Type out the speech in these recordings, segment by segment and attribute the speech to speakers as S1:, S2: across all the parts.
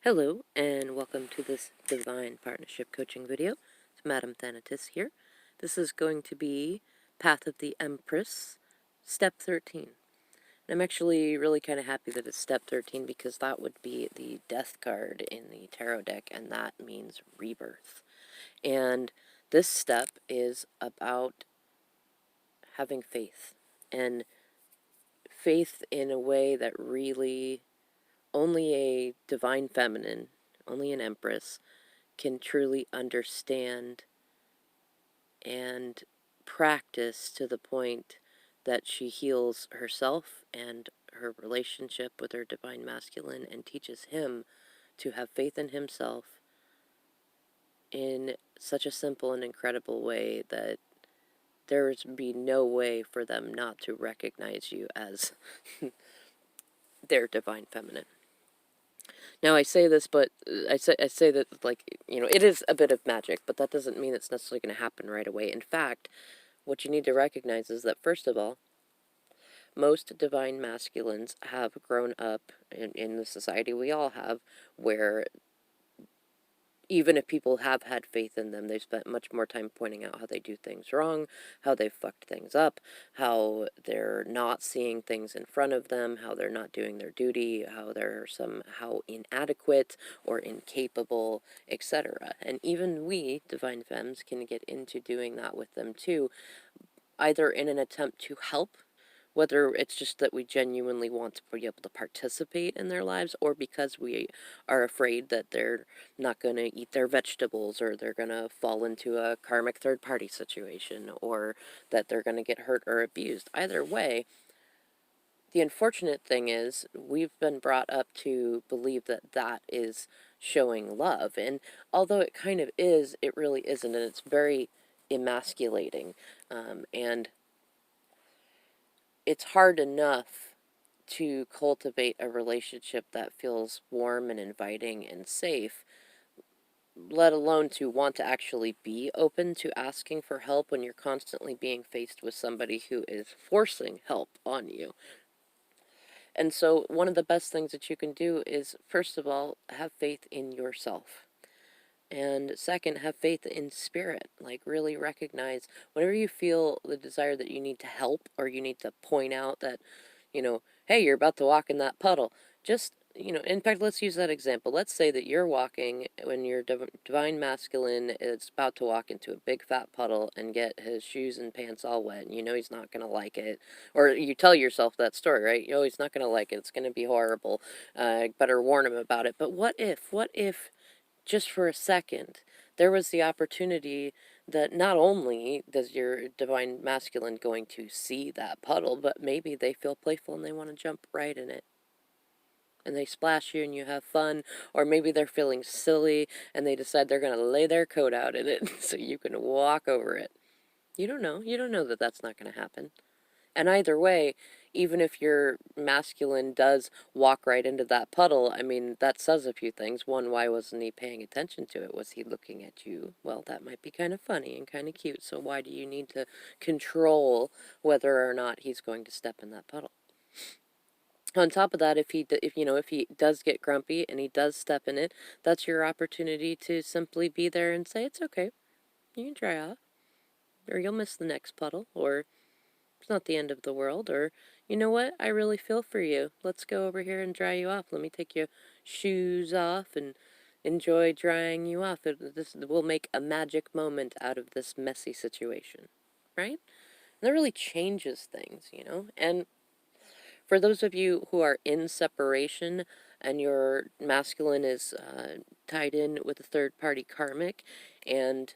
S1: Hello, and welcome to this Divine Partnership Coaching video. It's Madam Thanatis here. This is going to be Path of the Empress, Step 13. And I'm actually really kind of happy that it's Step 13 because that would be the Death card in the Tarot deck, and that means rebirth. And this step is about having faith, and faith in a way that really only a Divine Feminine, only an Empress, can truly understand and practice to the point that she heals herself and her relationship with her divine masculine and teaches him to have faith in himself in such a simple and incredible way that there would be no way for them not to recognize you as their divine feminine. Now I say this, but I say that, like, it is a bit of magic, but that doesn't mean it's necessarily going to happen right away. In fact, what you need to recognize is that, first of all, most divine masculines have grown up in the society we all have, where even if people have had faith in them, they've spent much more time pointing out how they do things wrong, how they've fucked things up, how they're not seeing things in front of them, how they're not doing their duty, how they're somehow inadequate or incapable, etc. And even we, divine femmes, can get into doing that with them too, either in an attempt to help, whether it's just that we genuinely want to be able to participate in their lives, or because we are afraid that they're not going to eat their vegetables, or they're going to fall into a karmic third-party situation, or that they're going to get hurt or abused. Either way, the unfortunate thing is we've been brought up to believe that that is showing love, and although it kind of is, it really isn't, and it's very emasculating, and it's hard enough to cultivate a relationship that feels warm and inviting and safe, let alone to want to actually be open to asking for help when you're constantly being faced with somebody who is forcing help on you. And so one of the best things that you can do is, first of all, have faith in yourself. And second, have faith in spirit. Like, really recognize whenever you feel the desire that you need to help, or you need to point out that, hey, you're about to walk in that puddle. Just, in fact, let's use that example. Let's say that you're walking when your divine masculine is about to walk into a big fat puddle and get his shoes and pants all wet, and you know he's not going to like it. Or you tell yourself that story, right? You know he's not going to like it. It's going to be horrible. Better warn him about it. But what if, just for a second, there was the opportunity that not only does your divine masculine going to see that puddle, but maybe they feel playful and they want to jump right in it. And they splash you and you have fun, or maybe they're feeling silly and they decide they're going to lay their coat out in it so you can walk over it. You don't know. You don't know that that's not going to happen. And either way, even if your masculine does walk right into that puddle, I mean, that says a few things. One, why wasn't he paying attention to it? Was he looking at you? Well, that might be kind of funny and kind of cute, so why do you need to control whether or not he's going to step in that puddle? On top of that, if he does get grumpy and he does step in it, that's your opportunity to simply be there and say, it's okay, you can dry off, or you'll miss the next puddle, or it's not the end of the world, or, you know what, I really feel for you. Let's go over here and dry you off. Let me take your shoes off and enjoy drying you off. This will make a magic moment out of this messy situation, right? And that really changes things, And for those of you who are in separation and your masculine is tied in with a third-party karmic, and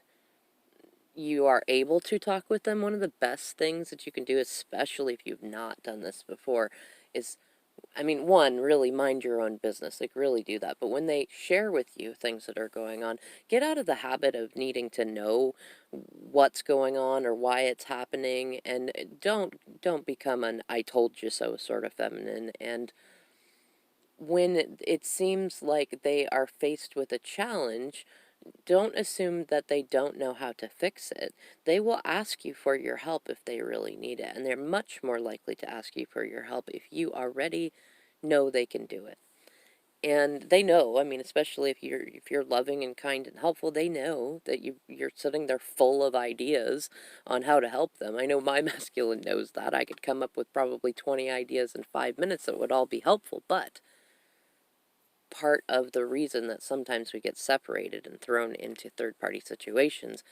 S1: you are able to talk with them, one of the best things that you can do, especially if you've not done this before, is, one, really mind your own business. Like, really do that. But when they share with you things that are going on, get out of the habit of needing to know what's going on or why it's happening, and don't become an I told you so sort of feminine. And when it seems like they are faced with a challenge, don't assume that they don't know how to fix it. They will ask you for your help if they really need it, and they're much more likely to ask you for your help if you already know they can do it. And they know, I mean, especially if you're loving and kind and helpful, they know that you're sitting there full of ideas on how to help them. I know my masculine knows that. I could come up with probably 20 ideas in 5 minutes that would all be helpful, but part of the reason that sometimes we get separated and thrown into third-party situations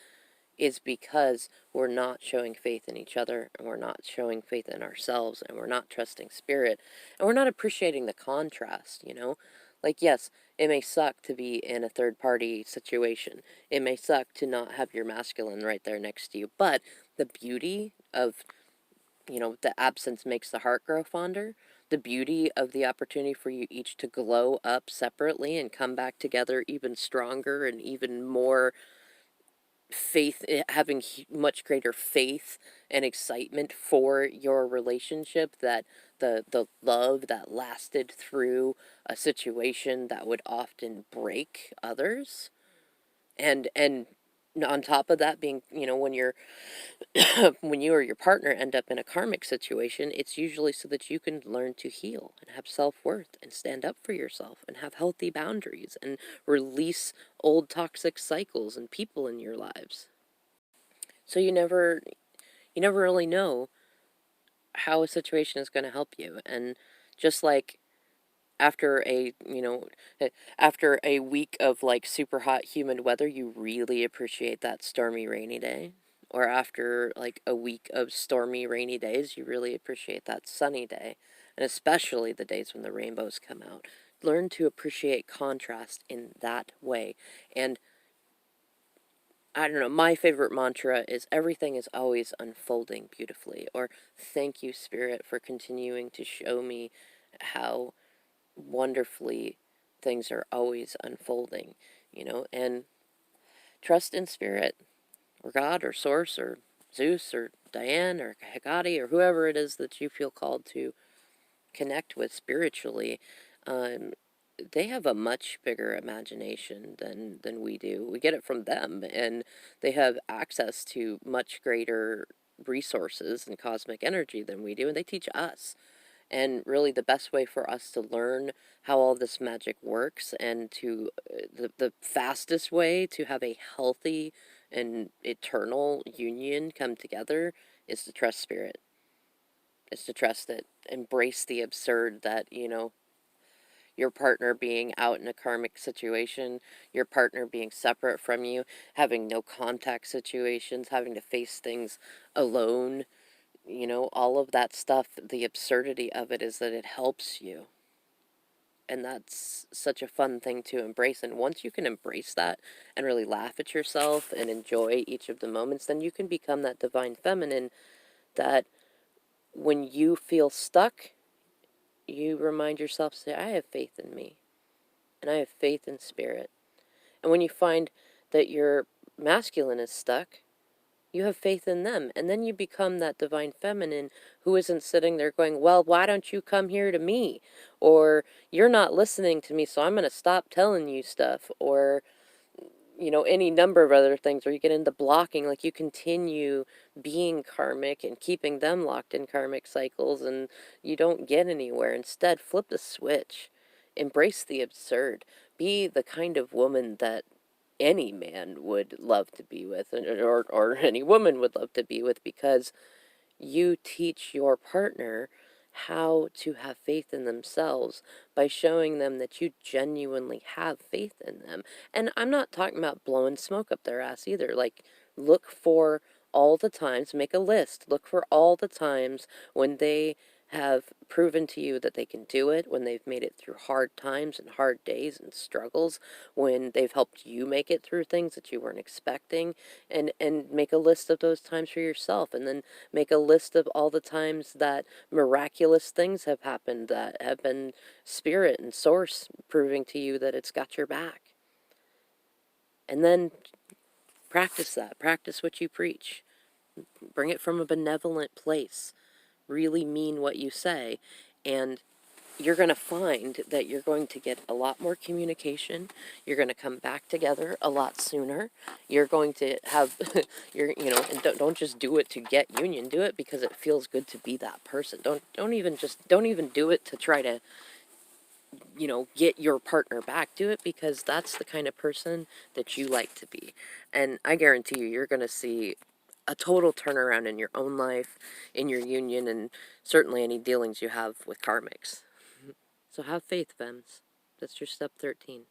S1: is because we're not showing faith in each other, and we're not showing faith in ourselves, and we're not trusting spirit, and we're not appreciating the contrast, you know? Like, yes, it may suck to be in a third party situation. It may suck to not have your masculine right there next to you, but the beauty of, the absence makes the heart grow fonder. The beauty of the opportunity for you each to glow up separately and come back together even stronger and even more faith, having much greater faith and excitement for your relationship, that the love that lasted through a situation that would often break others, and on top of that, being, when you're when you or your partner end up in a karmic situation, it's usually so that you can learn to heal and have self-worth and stand up for yourself and have healthy boundaries and release old toxic cycles and people in your lives. So you never really know how a situation is going to help you. And just like after after a week of like super hot humid weather, you really appreciate that stormy rainy day. Or after like a week of stormy rainy days, you really appreciate that sunny day. And especially the days when the rainbows come out. Learn to appreciate contrast in that way. And I don't know, my favorite mantra is everything is always unfolding beautifully, or thank you, Spirit, for continuing to show me how wonderfully things are always unfolding, and trust in Spirit, or God, or Source, or Zeus, or Diane, or Hecate, or whoever it is that you feel called to connect with spiritually. Um, they have a much bigger imagination than we do. We get it from them, and they have access to much greater resources and cosmic energy than we do, and they teach us. And really, the best way for us to learn how all this magic works, and to the fastest way to have a healthy and eternal union come together, is to trust Spirit. Is to trust it. Embrace the absurd that, your partner being out in a karmic situation, your partner being separate from you, having no contact situations, having to face things alone, all of that stuff. The absurdity of it is that it helps you. And that's such a fun thing to embrace. And once you can embrace that and really laugh at yourself and enjoy each of the moments, then you can become that divine feminine that when you feel stuck, you remind yourself, say, I have faith in me, and I have faith in Spirit. And when you find that your masculine is stuck, you have faith in them. And then you become that divine feminine who isn't sitting there going, well, why don't you come here to me? Or you're not listening to me, so I'm going to stop telling you stuff. Or, any number of other things, or you get into blocking, like you continue being karmic and keeping them locked in karmic cycles, and you don't get anywhere. Instead, flip the switch, embrace the absurd, be the kind of woman that any man would love to be with, or any woman would love to be with, because you teach your partner how to have faith in themselves by showing them that you genuinely have faith in them. And I'm not talking about blowing smoke up their ass either. Like, look for all the times, make a list, look for all the times when they have proven to you that they can do it, when they've made it through hard times and hard days and struggles, when they've helped you make it through things that you weren't expecting, and make a list of those times for yourself, and then make a list of all the times that miraculous things have happened, that have been Spirit and Source proving to you that it's got your back. And then practice that. Practice what you preach. Bring it from a benevolent place. Really mean what you say. And you're going to find that you're going to get a lot more communication. You're going to come back together a lot sooner. You're going to have, and don't just do it to get union. Do it because it feels good to be that person. Don't even do it to try to get your partner back. Do it because that's the kind of person that you like to be. And I guarantee you, you're going to see a total turnaround in your own life, in your union, and certainly any dealings you have with karmics. So have faith, Fems. That's your step 13.